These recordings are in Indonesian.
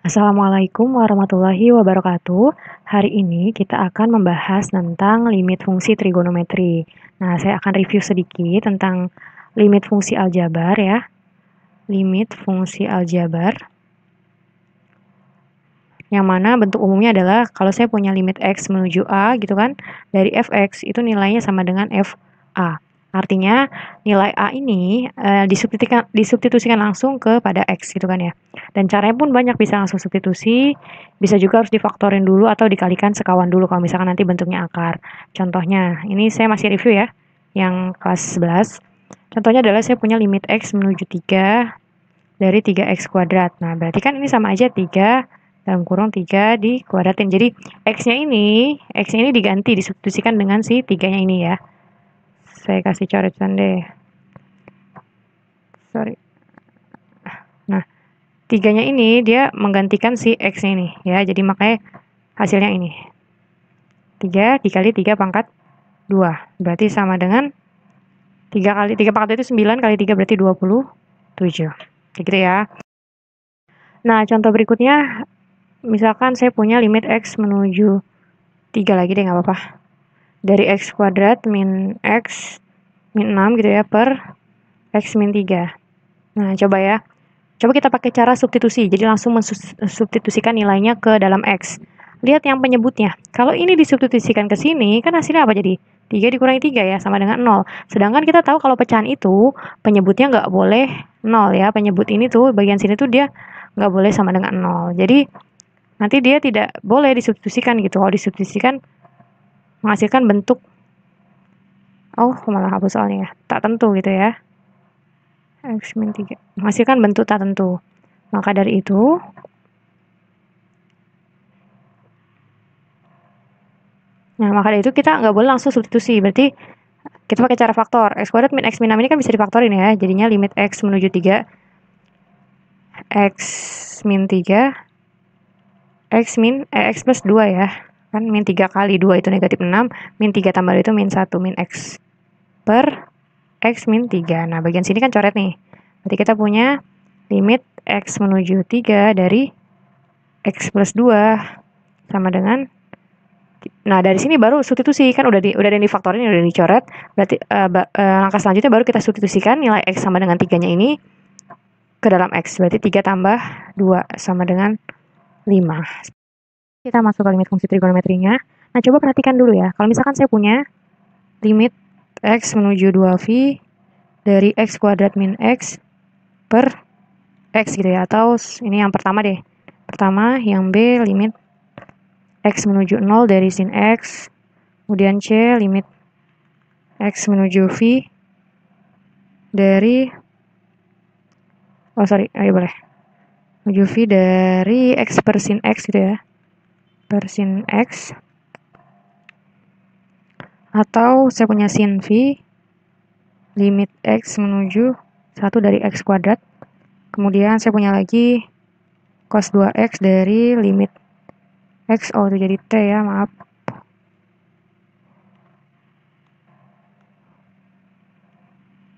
Assalamualaikum warahmatullahi wabarakatuh. Hari ini kita akan membahas tentang limit fungsi trigonometri. Nah, saya akan review sedikit tentang limit fungsi aljabar ya. Limit fungsi aljabar. Yang mana bentuk umumnya adalah kalau saya punya limit X menuju A gitu kan, dari Fx itu nilainya sama dengan Fa. Artinya nilai A ini disubstitusikan langsung kepada X gitu kan ya. Dan caranya pun banyak, bisa langsung substitusi, bisa juga harus difaktorin dulu atau dikalikan sekawan dulu kalau misalkan nanti bentuknya akar. Contohnya, ini saya masih review ya, yang kelas 11. Contohnya adalah saya punya limit X menuju 3 dari 3x kuadrat. Nah, berarti kan ini sama aja 3 dalam kurung 3 dikuadratin. Jadi X-nya ini diganti, disubstitusikan dengan si 3-nya ini ya. Saya kasih coretan deh. Sorry. Nah, 3-nya ini dia menggantikan si X-nya ini ya. Jadi makanya hasilnya ini. 3 dikali 3 pangkat 2. Berarti sama dengan 3 kali 3 pangkat itu 9 kali 3 berarti 27. Kayak gitu ya. Nah, contoh berikutnya, misalkan saya punya limit X menuju 3 lagi deh, nggak apa-apa. Dari X kuadrat min X min 6 gitu ya, per X min 3. Nah, coba ya. Coba kita pakai cara substitusi. Jadi langsung mensubstitusikan nilainya ke dalam X. Lihat yang penyebutnya. Kalau ini disubstitusikan ke sini, kan hasilnya apa jadi? 3 dikurangi 3 ya, sama dengan 0. Sedangkan kita tahu kalau pecahan itu, penyebutnya nggak boleh 0 ya. Penyebut ini tuh, bagian sini tuh dia nggak boleh sama dengan 0. Jadi, nanti dia tidak boleh disubstitusikan gitu. Kalau disubstitusikan, menghasilkan bentuk, malah hapus soalnya ya, tak tentu gitu ya. X min 3, menghasilkan bentuk tak tentu. Maka dari itu, kita nggak boleh langsung substitusi. Berarti kita pakai cara faktor. X kuadrat min X min 6 ini kan bisa difaktorin ya. Jadinya limit X menuju 3, X min 3, X plus 2 ya. Kan min 3 kali 2 itu negatif 6, min 3 tambah 2 itu min 1, min X per X min 3. Nah, bagian sini kan coret nih. Berarti kita punya limit X menuju 3 dari X plus 2 sama dengan, nah dari sini baru substitusi, kan udah ada yang difaktorin, udah dicoret. Berarti langkah selanjutnya baru kita substitusikan nilai X sama dengan 3-nya ini ke dalam X. Berarti 3 tambah 2 sama dengan 5. Kita masuk ke limit fungsi trigonometrinya. Nah, coba perhatikan dulu ya. Kalau misalkan saya punya limit X menuju 2V dari X kuadrat min X per X gitu ya. Atau ini yang pertama deh. Pertama, yang B limit X menuju 0 dari sin X. Kemudian C limit X menuju V dari, boleh. Menuju V dari X per sin X gitu ya. Per sin X. Atau saya punya sin V limit X menuju 1 dari X kuadrat. Kemudian saya punya lagi cos 2X dari limit X, itu jadi T ya, maaf.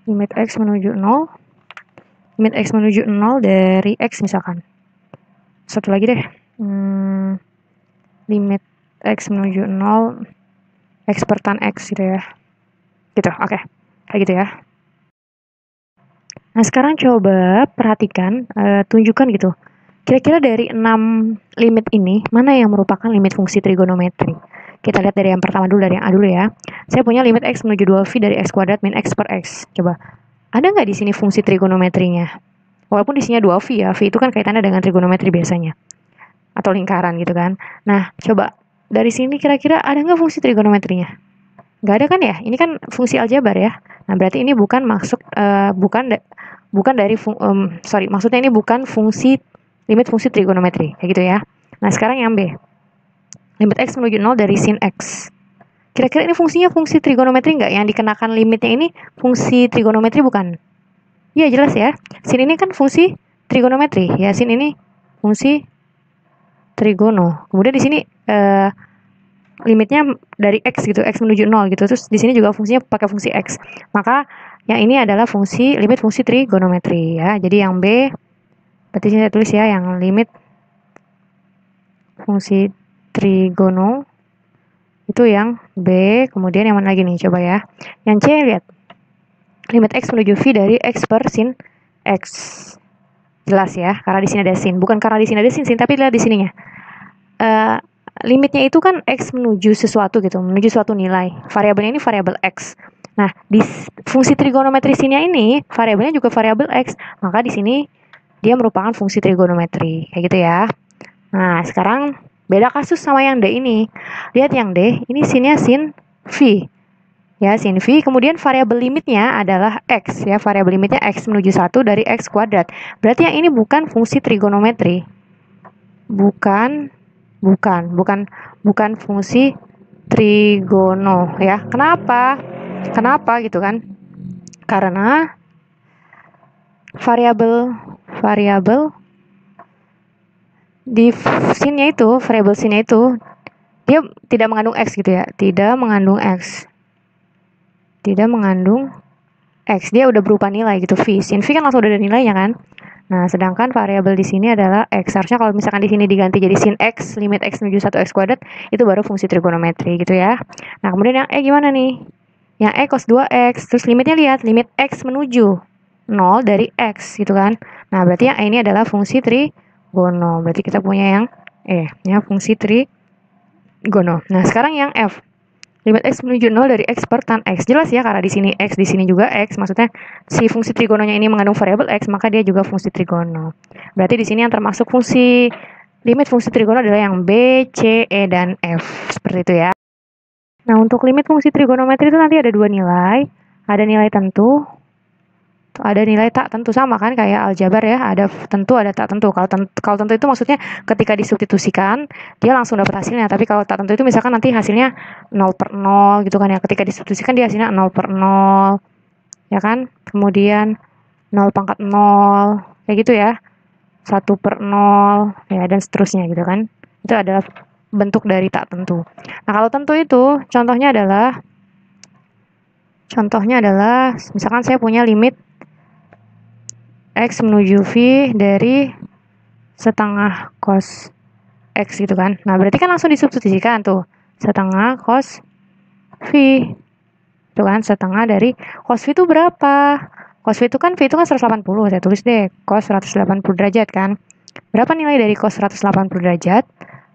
Limit X menuju 0. Limit X menuju 0 dari X misalkan. Satu lagi deh. Limit X menuju 0 X per tan X gitu ya. Gitu, oke. Kayak gitu ya. Nah, sekarang coba perhatikan, tunjukkan gitu. Kira-kira dari 6 limit ini, mana yang merupakan limit fungsi trigonometri? Kita lihat dari yang pertama dulu, dari yang A dulu ya. Saya punya limit X menuju 2V dari X kuadrat min X per X. Coba, ada nggak di sini fungsi trigonometrinya? Walaupun di sini 2V ya, V itu kan kaitannya dengan trigonometri biasanya. Atau lingkaran gitu kan. Nah, coba, dari sini kira-kira ada nggak fungsi trigonometrinya? Nggak ada kan ya? Ini kan fungsi aljabar ya. Nah, berarti ini bukan maksudnya ini bukan limit fungsi trigonometri, kayak gitu ya. Nah, sekarang yang B. Limit X menuju 0 dari sin X. Kira-kira ini fungsinya fungsi trigonometri nggak? Yang dikenakan limitnya ini fungsi trigonometri bukan? Iya, jelas ya. Sin ini kan fungsi trigonometri. Ya, sin ini fungsi trigono. Kemudian di sini limitnya dari X gitu, X menuju 0 gitu. Terus di sini juga fungsinya pakai fungsi X. Maka yang ini adalah limit fungsi trigonometri ya. Jadi yang B, berarti saya tulis ya, yang limit fungsi trigono. Itu yang B, kemudian yang mana lagi nih? Coba ya. Yang C, lihat. Limit X menuju V dari X per sin X. Jelas ya, karena di sini ada sin. Bukan karena di sini ada sin, tapi lihat di sininya. Limitnya itu kan X menuju sesuatu gitu, menuju suatu nilai. Variabelnya ini variabel X. Nah, di fungsi trigonometri sini ini, variabelnya juga variabel X. Maka di sini dia merupakan fungsi trigonometri. Kayak gitu ya. Nah, sekarang beda kasus sama yang D ini. Lihat yang D, ini sinnya sin V. Ya, sin V. Kemudian variabel limitnya adalah X. Ya, variabel limitnya X menuju 1 dari X kuadrat. Berarti yang ini bukan fungsi trigonometri. Bukan fungsi trigono ya. Kenapa gitu kan? Karena variabel di sinnya itu, variabel sinnya itu dia tidak mengandung X gitu ya. Tidak mengandung X. Dia udah berupa nilai gitu, V. Sin V kan langsung udah ada nilainya kan? Nah, sedangkan variabel di sini adalah X. Harusnya kalau misalkan di sini diganti jadi sin X, limit X menuju 1 X kuadrat, itu baru fungsi trigonometri gitu ya. Nah, kemudian yang E gimana nih? Yang E cos 2X, terus limitnya lihat, limit X menuju 0 dari X gitu kan. Nah, berarti yang E ini adalah fungsi trigono. Berarti kita punya yang E, ya, fungsi trigono. Nah, sekarang yang F. Limit X menuju 0 dari X per tan X. Jelas ya, karena di sini X, di sini juga X. Maksudnya si fungsi trigononya ini mengandung variabel X, maka dia juga fungsi trigono. Berarti di sini yang termasuk limit fungsi trigono adalah yang B, C, E, dan F. Seperti itu ya. Nah, untuk limit fungsi trigonometri itu nanti ada dua nilai. Ada nilai tentu, ada nilai tak tentu, sama kan kayak aljabar ya, ada tentu ada tak tentu. Kalau tentu itu maksudnya ketika disubstitusikan dia langsung dapat hasilnya, tapi kalau tak tentu itu misalkan nanti hasilnya 0 per 0 gitu kan ya, ketika disubstitusikan dia hasilnya 0 per 0 ya kan, kemudian 0 pangkat 0 kayak gitu ya, 1 per 0 ya, dan seterusnya gitu kan. Itu adalah bentuk dari tak tentu. Nah, kalau tentu itu contohnya adalah misalkan saya punya limit X menuju V dari setengah cos X gitu kan. Nah, berarti kan langsung disubstitusikan tuh. Setengah cos V. Itu kan setengah dari cos V itu berapa? Cos V itu kan 180. Saya tulis deh cos 180 derajat kan. Berapa nilai dari cos 180 derajat?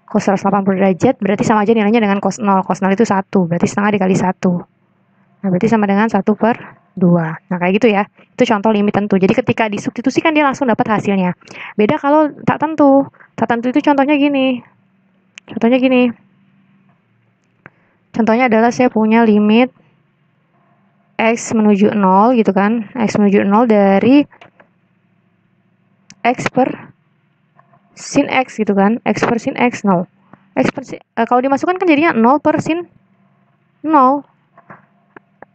Cos 180 derajat berarti sama aja nilainya dengan cos 0. Cos 0 itu 1. Berarti setengah dikali 1. Nah, berarti sama dengan 1 per 2. Nah, kayak gitu ya. Itu contoh limit tentu. Jadi ketika disubstitusikan dia langsung dapat hasilnya. Beda kalau tak tentu. Tak tentu itu contohnya gini. Contohnya adalah saya punya limit X menuju 0 gitu kan. X menuju 0 dari X per sin X gitu kan. X per sin X 0. Kalau dimasukkan kan jadinya 0 per sin 0.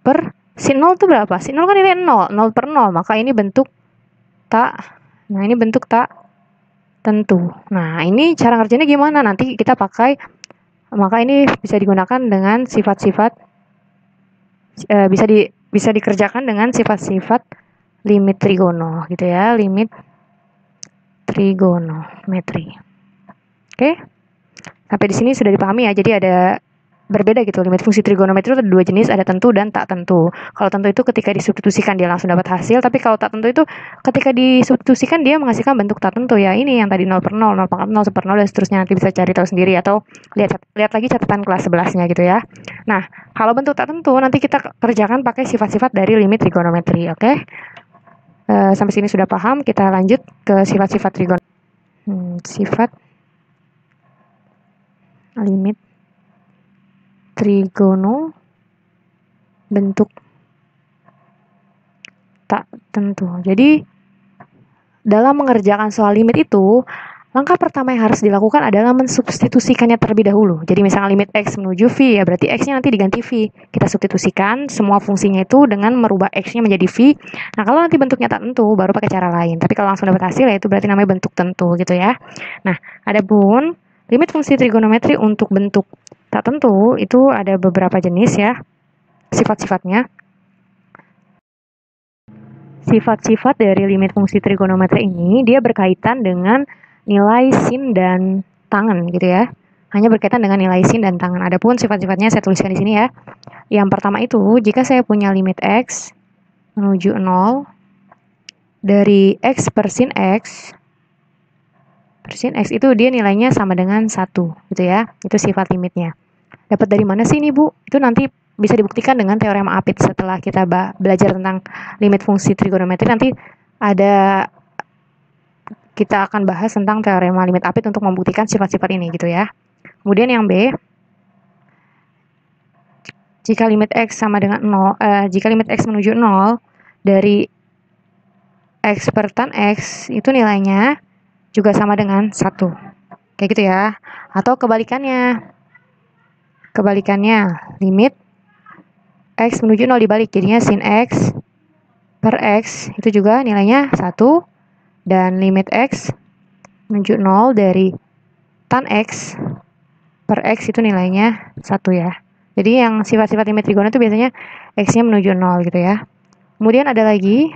Per sin 0 itu berapa? Sin 0 kan nilai 0. 0 per 0. Maka ini bentuk tak tentu. Nah, ini cara ngerjainnya gimana? Nanti kita pakai, maka ini bisa digunakan dengan sifat-sifat, bisa dikerjakan dengan sifat-sifat limit trigono gitu ya, limit trigonometri. Oke? Sampai di sini sudah dipahami ya. Jadi ada berbeda gitu. Limit fungsi trigonometri itu ada dua jenis, ada tentu dan tak tentu. Kalau tentu itu ketika disubstitusikan dia langsung dapat hasil, tapi kalau tak tentu itu ketika disubstitusikan dia menghasilkan bentuk tak tentu ya. Ini yang tadi 0 per 0, 0 pangkat 0, 1 per 0 dan seterusnya, nanti bisa cari tahu sendiri atau lihat lagi catatan kelas 11-nya gitu ya. Nah, kalau bentuk tak tentu nanti kita kerjakan pakai sifat-sifat dari limit trigonometri, oke? Sampai sini sudah paham, kita lanjut ke sifat-sifat trigonometri. Sifat limit trigono bentuk tak tentu. Jadi dalam mengerjakan soal limit itu, langkah pertama yang harus dilakukan adalah mensubstitusikannya terlebih dahulu. Jadi misalnya limit X menuju V, ya berarti X-nya nanti diganti V. Kita substitusikan semua fungsinya itu dengan merubah X-nya menjadi V. Nah, kalau nanti bentuknya tak tentu, baru pakai cara lain. Tapi kalau langsung dapat hasil, ya itu berarti namanya bentuk tentu gitu ya. Nah, adapun limit fungsi trigonometri untuk bentuk tak tentu, itu ada beberapa jenis ya, sifat-sifatnya. Sifat-sifat dari limit fungsi trigonometri ini dia berkaitan dengan nilai sin dan tangen gitu ya. Hanya berkaitan dengan nilai sin dan tangen. Adapun sifat-sifatnya saya tuliskan di sini ya. Yang pertama itu, jika saya punya limit x menuju 0 dari x per sin x itu dia nilainya sama dengan 1 gitu ya. Itu sifat limitnya. Dapat dari mana sih ini, Bu? Itu nanti bisa dibuktikan dengan teorema Apit setelah kita belajar tentang limit fungsi trigonometri. Nanti ada kita akan bahas tentang teorema limit Apit untuk membuktikan sifat-sifat ini gitu ya. Kemudian yang B, jika limit x sama dengan 0, jika limit x menuju 0 dari x per tan x itu nilainya juga sama dengan 1. Kayak gitu ya. Atau kebalikannya. Limit x menuju 0 dibalik, jadinya sin x per x itu juga nilainya 1. Dan limit x menuju 0 dari tan x per x itu nilainya 1 ya. Jadi yang sifat-sifat limit trigono itu biasanya x-nya menuju 0 gitu ya. Kemudian ada lagi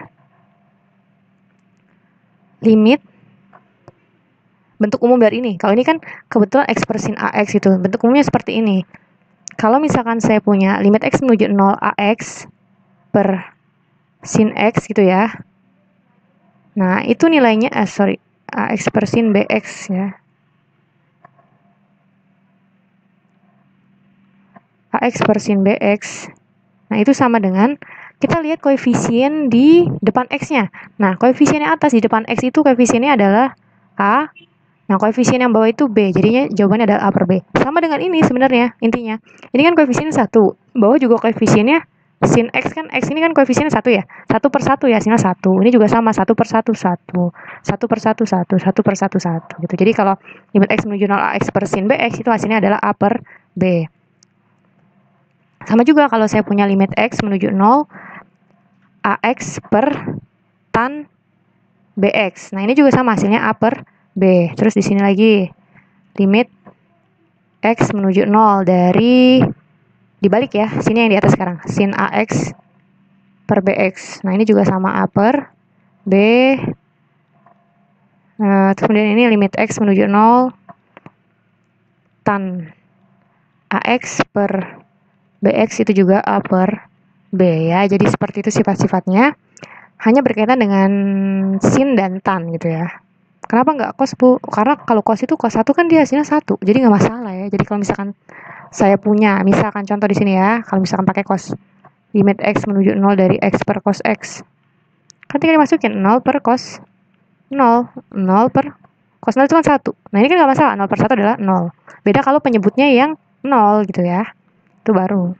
limit bentuk umum dari ini. Kalau ini kan kebetulan x per sin ax gitu. Bentuk umumnya seperti ini. Kalau misalkan saya punya limit x menuju 0 ax per sin x gitu ya. Nah, itu nilainya, ax per sin bx ya. ax per sin bx. Nah, itu sama dengan, kita lihat koefisien di depan x-nya. Nah, koefisien yang atas di depan x itu koefisiennya adalah a. Nah, koefisien yang bawah itu b. Jadinya jawabannya adalah a per b. Sama dengan ini sebenarnya, intinya. Ini kan koefisiennya 1. Bawah juga koefisiennya sin x kan, x ini kan koefisiennya 1 ya. 1 per 1 ya, hasilnya 1. Ini juga sama, 1 per 1, 1. 1 per 1, 1. 1 per 1, 1. Gitu. Jadi kalau limit x menuju 0 ax per sin bx itu hasilnya adalah a per b. Sama juga kalau saya punya limit x menuju 0 ax per tan bx. Nah, ini juga sama hasilnya a per b. Terus di sini lagi limit x menuju 0 dari dibalik ya. Sini yang di atas sekarang. Sin ax per bx. Nah, ini juga sama a per b. Kemudian ini limit x menuju 0 tan ax per bx itu juga a per b ya. Jadi seperti itu sifat-sifatnya. Hanya berkaitan dengan sin dan tan gitu ya. Kenapa nggak cos, Bu? Karena kalau cos itu cos 1 kan dia hasilnya 1. Jadi nggak masalah ya. Jadi kalau misalkan saya punya, misalkan contoh di sini ya, kalau misalkan pakai cos limit x menuju 0 dari x per cos x. Kan tinggal dimasukin 0 per cos 0. 0 per cos 0 itu kan 1. Nah, ini kan nggak masalah. 0 per 1 adalah 0. Beda kalau penyebutnya yang 0 gitu ya. Itu baru.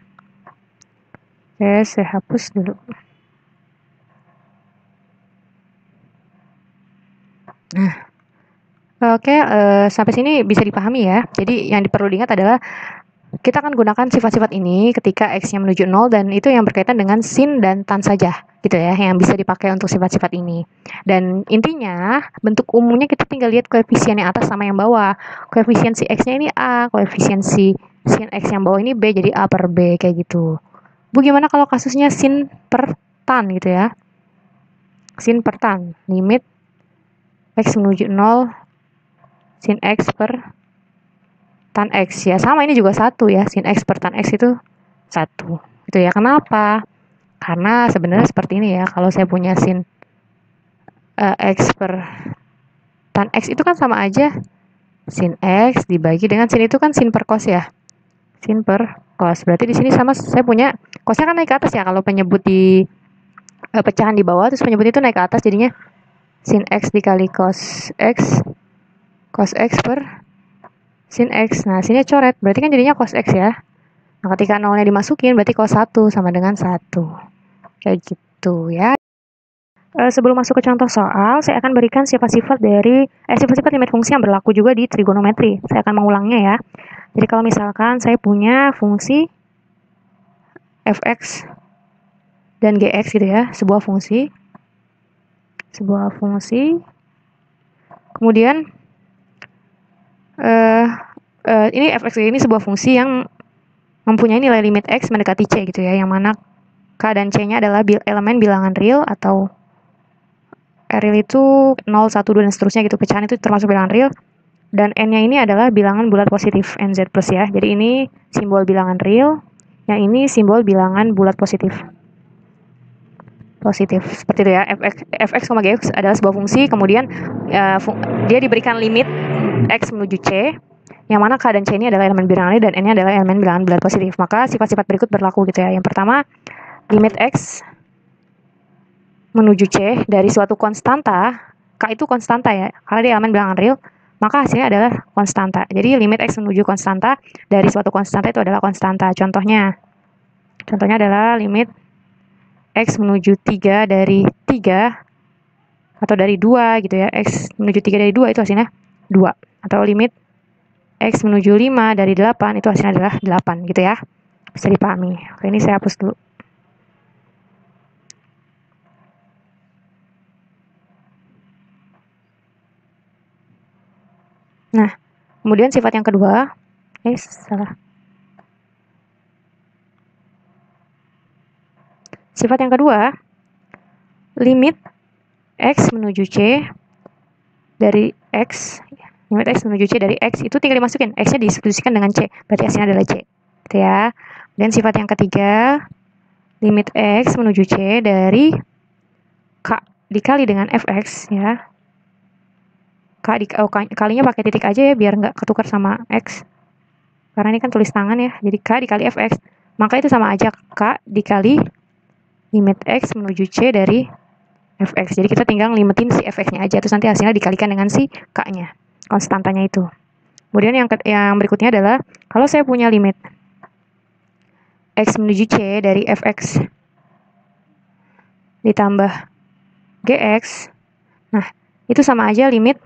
Oke, saya hapus dulu. Nah, oke, sampai sini bisa dipahami ya. Jadi yang perlu diingat adalah kita akan gunakan sifat-sifat ini ketika x-nya menuju 0 dan itu yang berkaitan dengan sin dan tan saja gitu ya, yang bisa dipakai untuk sifat-sifat ini. Dan intinya bentuk umumnya kita tinggal lihat koefisien yang atas sama yang bawah. Koefisien si x-nya ini a, koefisien si sin x yang bawah ini b, jadi a per b kayak gitu. Bu, gimana kalau kasusnya sin per tan gitu ya? Sin per tan, limit x menuju 0 sin x per tan x ya, sama ini juga 1 ya, sin x per tan x itu 1 gitu ya. Kenapa? Karena sebenarnya seperti ini ya, kalau saya punya sin x per tan x itu kan sama aja sin x dibagi dengan sin itu kan sin per cos ya, sin per cos. Berarti di sini sama saya punya cosnya kan naik ke atas ya, kalau penyebut di pecahan di bawah terus penyebut itu naik ke atas, jadinya sin x dikali cos x per sin x. Nah, sini coret, berarti kan jadinya cos x ya. Nah, ketika nolnya dimasukin, berarti cos 1 sama dengan 1. Kayak gitu ya. Sebelum masuk ke contoh soal, saya akan berikan sifat-sifat limit fungsi yang berlaku juga di trigonometri. Saya akan mengulangnya ya. Jadi kalau misalkan saya punya fungsi fx dan gx gitu ya, sebuah fungsi. Kemudian ini fx ini sebuah fungsi yang mempunyai nilai limit x mendekati c gitu ya, yang mana k dan c-nya adalah elemen bilangan real atau real itu 0, 1, 2 dan seterusnya gitu. Pecahan itu termasuk bilangan real. Dan N-nya ini adalah bilangan bulat positif, NZ plus ya. Jadi ini simbol bilangan real, yang ini simbol bilangan bulat positif. Seperti itu ya. Fx, Gx adalah sebuah fungsi, kemudian dia diberikan limit X menuju C, yang mana K dan C ini adalah elemen bilangan real dan N-nya adalah elemen bilangan bulat positif. Maka sifat-sifat berikut berlaku gitu ya. Yang pertama, limit X menuju C dari suatu konstanta, K itu konstanta ya, karena dia elemen bilangan real, maka hasilnya adalah konstanta. Jadi limit X menuju konstanta dari suatu konstanta itu adalah konstanta. Contohnya adalah limit X menuju 3 dari 3 atau dari 2 gitu ya. X menuju 3 dari 2 itu hasilnya 2. Atau limit X menuju 5 dari 8 itu hasilnya adalah 8 gitu ya. Bisa dipahami. Oke, ini saya hapus dulu. Nah, kemudian sifat yang kedua, salah. Sifat yang kedua, limit X menuju C dari X, limit X menuju C dari X itu tinggal dimasukin, X-nya disubstitusikan dengan C, berarti hasilnya adalah C, gitu ya. Dan sifat yang ketiga, limit X menuju C dari K dikali dengan Fx, ya. Kalinya pakai titik aja ya, biar nggak ketukar sama X, karena ini kan tulis tangan ya, jadi K dikali Fx, maka itu sama aja K dikali limit X menuju C dari Fx. Jadi kita tinggal limitin si Fx-nya aja, terus nanti hasilnya dikalikan dengan si K-nya, konstantanya itu. Kemudian yang berikutnya adalah, kalau saya punya limit X menuju C dari Fx ditambah Gx, nah itu sama aja limit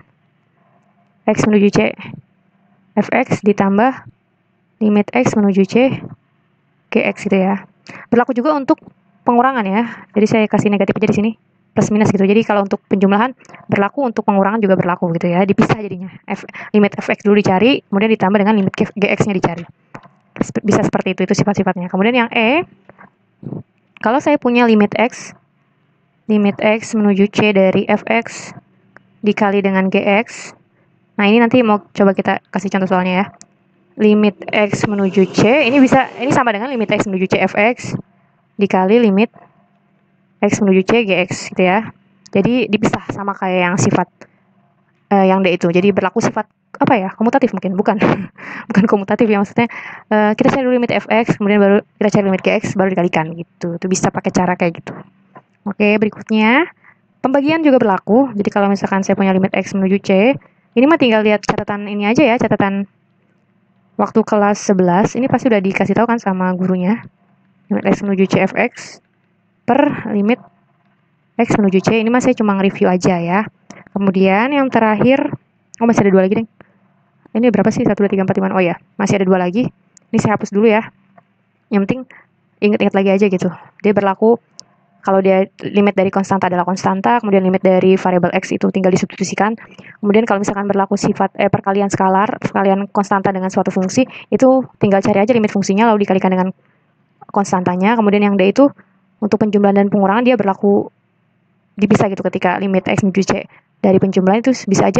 X menuju C Fx ditambah limit X menuju C Gx gitu ya. Berlaku juga untuk pengurangan ya. Jadi saya kasih negatif aja di sini, plus minus gitu. Jadi kalau untuk penjumlahan berlaku, untuk pengurangan juga berlaku gitu ya. Dipisah jadinya. Limit Fx dulu dicari, kemudian ditambah dengan limit Gx-nya dicari. Bisa seperti itu sifat-sifatnya. Kemudian yang E, kalau saya punya limit X menuju C dari Fx dikali dengan Gx. Nah, ini nanti mau coba kita kasih contoh soalnya ya. Limit X menuju C, ini sama dengan limit X menuju C Fx dikali limit X menuju C Gx gitu ya. Jadi dipisah sama kayak yang sifat yang D itu. Jadi berlaku sifat apa ya? Komutatif mungkin, bukan. Bukan komutatif ya, maksudnya kita cari dulu limit Fx, kemudian baru kita cari limit Gx, baru dikalikan gitu. Itu bisa pakai cara kayak gitu. Oke, berikutnya pembagian juga berlaku. Jadi kalau misalkan saya punya limit X menuju C, ini mah tinggal lihat catatan ini aja ya, catatan waktu kelas 11, ini pasti udah dikasih tahu kan sama gurunya. Limit X menuju C Fx per limit X menuju C, ini mah saya cuma nge-review aja ya. Kemudian yang terakhir, masih ada 2 lagi deh. Ini berapa sih? 1, 2, 3, 4, 5, oh ya, masih ada 2 lagi. Ini saya hapus dulu ya. Yang penting ingat-ingat lagi aja gitu. Dia berlaku kalau dia limit dari konstanta adalah konstanta, kemudian limit dari variabel X itu tinggal disubstitusikan. Kemudian kalau misalkan berlaku sifat perkalian skalar, perkalian konstanta dengan suatu fungsi, itu tinggal cari aja limit fungsinya lalu dikalikan dengan konstantanya. Kemudian yang D itu untuk penjumlahan dan pengurangan dia berlaku dipisah gitu, ketika limit X menuju C dari penjumlahan itu bisa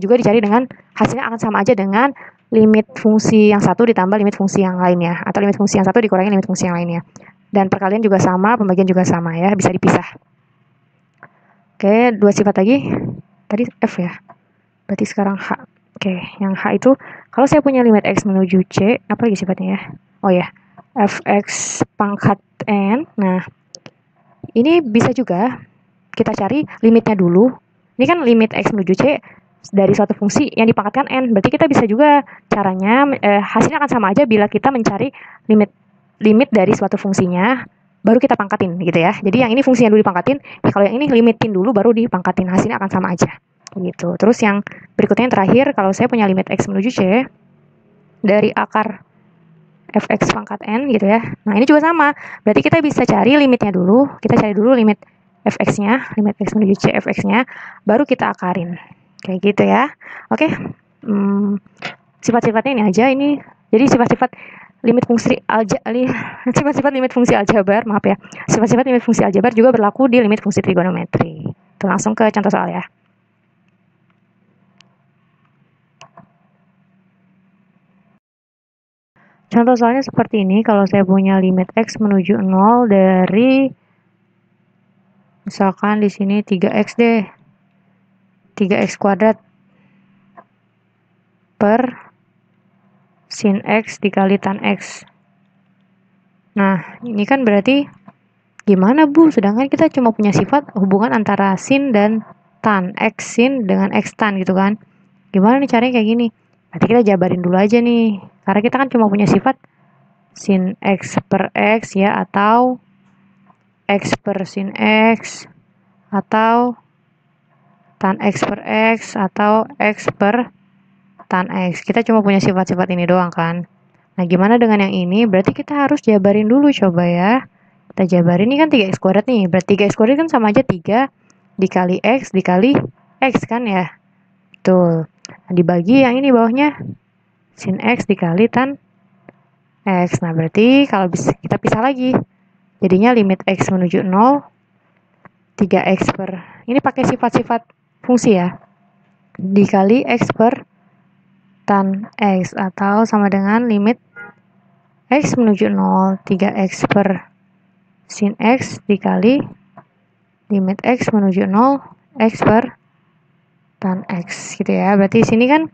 juga dicari dengan hasilnya akan sama aja dengan limit fungsi yang satu ditambah limit fungsi yang lainnya, atau limit fungsi yang satu dikurangi limit fungsi yang lainnya. Dan perkalian juga sama, pembagian juga sama ya, bisa dipisah. Oke, 2 sifat lagi. Tadi F ya. Berarti sekarang H. Oke, yang H itu kalau saya punya limit X menuju C, apa lagi sifatnya ya? Oh ya, Fx pangkat N. Nah, ini bisa juga kita cari limitnya dulu. Ini kan limit X menuju C dari suatu fungsi yang dipangkatkan N. Berarti kita bisa juga caranya, hasilnya akan sama aja bila kita mencari limit dari suatu fungsinya, baru kita pangkatin gitu ya. Jadi yang ini fungsinya dulu dipangkatin, kalau yang ini limitin dulu baru dipangkatin, hasilnya akan sama aja gitu. Terus yang berikutnya yang terakhir, kalau saya punya limit X menuju C dari akar Fx pangkat N gitu ya. Nah, ini juga sama, berarti kita bisa cari limitnya dulu, kita cari dulu limit Fx-nya, limit X menuju C Fx-nya, baru kita akarin kayak gitu ya. Oke, sifat-sifatnya ini aja. Ini jadi sifat-sifat limit fungsi sifat-sifat limit fungsi aljabar, maaf ya. Sifat-sifat limit fungsi aljabar juga berlaku di limit fungsi trigonometri. Itu langsung ke contoh soal ya. Contoh soalnya seperti ini, kalau saya punya limit X menuju 0 dari, misalkan di sini 3X deh, 3X kuadrat per sin X dikali tan X. Nah, ini kan berarti gimana Bu? Sedangkan kita cuma punya sifat hubungan antara sin dan tan, X sin dengan X tan gitu kan. Gimana nih caranya kayak gini? Berarti kita jabarin dulu aja nih. Karena kita kan cuma punya sifat sin X per X ya, atau X per sin X, atau tan X per X, atau X per tan X. Kita cuma punya sifat-sifat ini doang kan. Nah, gimana dengan yang ini? Berarti kita harus jabarin dulu coba ya. Kita jabarin, ini kan 3X kuadrat nih. Berarti 3X kuadrat kan sama aja 3 dikali X dikali X kan ya. Betul. Nah, dibagi yang ini bawahnya. Sin X dikali tan X. Nah, berarti kalau bisa kita pisah lagi. Jadinya limit X menuju 0, 3X per, ini pakai sifat-sifat fungsi ya. Dikali X per tan X, atau sama dengan limit X menuju 0, 3X per sin X dikali limit X menuju 0, X per tan X gitu ya. Berarti sini kan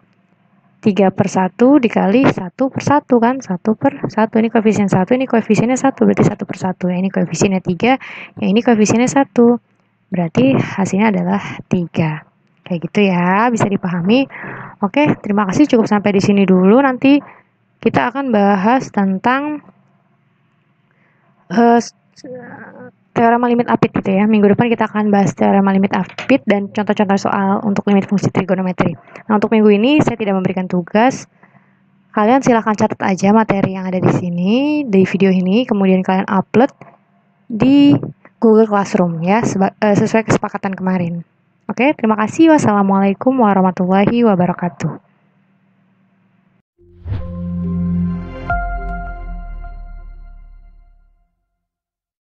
3 per 1 dikali 1 per 1 kan, 1 per 1, ini koefisien 1, ini koefisiennya 1, berarti 1 per 1 ya, ini koefisiennya 3, yang ini koefisiennya 1, berarti hasilnya adalah 3. Kayak gitu ya, bisa dipahami. Oke, terima kasih, cukup sampai di sini dulu. Nanti kita akan bahas tentang teorema limit apit gitu ya. Minggu depan kita akan bahas teorema limit apit dan contoh-contoh soal untuk limit fungsi trigonometri. Nah, untuk minggu ini saya tidak memberikan tugas. Kalian silahkan catat aja materi yang ada di sini, di video ini, kemudian kalian upload di Google Classroom ya, sesuai kesepakatan kemarin. Oke, terima kasih. Wassalamualaikum warahmatullahi wabarakatuh.